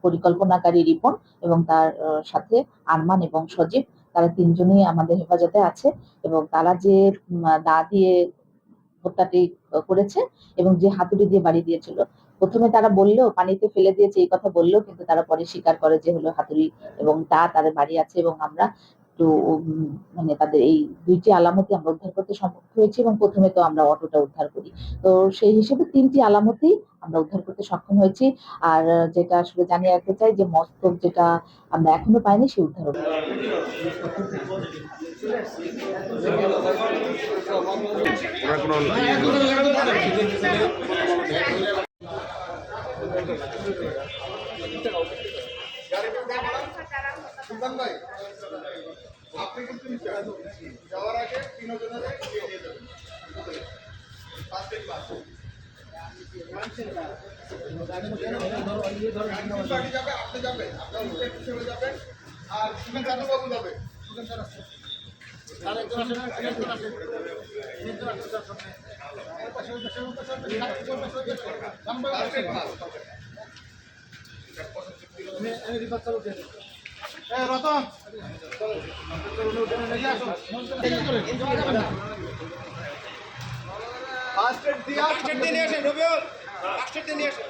পরিকল্পনাকারী রিপন এবং তার সাথে আরমান এবং সজীব, তারা তিনজনই আমাদের হেফাজতে আছে। এবং তারা যে দা দিয়ে হত্যাটি করেছে এবং যে হাতুড়ি দিয়ে বাড়ি দিয়েছিল, প্রথমে তারা বললেও পানিতে ফেলে দিয়েছে এই কথা বললেও, কিন্তু তারা পরে স্বীকার করে যে হলো হাতুড়ি এবং দা তাদের বাড়ি আছে। এবং আমরা তো মানে তাদের এই দুইটি আলামতই আমরা উদ্ধার করতে সমর্থ হয়েছি এবং প্রথমে তো আমরা অটোটা উদ্ধার করি। তো সেই হিসেবে তিনটি আলামতই আমরা উদ্ধার করতে সক্ষম হয়েছি। আর যেটা আসলে জানিয়ে রাখতে চাই যে মস্তক যেটা আমরা এখনো পাইনি, সে উদ্ধার হবে। আপনি কিন্তু যাওয়ার আগে 3 জনের দিয়ে দিয়ে দেবেন। ফার্স্ট এড ক্লাস যাবে, আপনি যাবেন, আপনার হিসেবে যাবেন, আর সুমেন বাবু যাবে। রতন ফার্স্ট এড দিয়ে নিয়ে আসেন, রবিউল ফার্স্ট এড দিয়ে নিয়ে আসেন।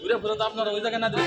ঘুরে ফিরে তো আপনারা ওই জায়গায় না দিলে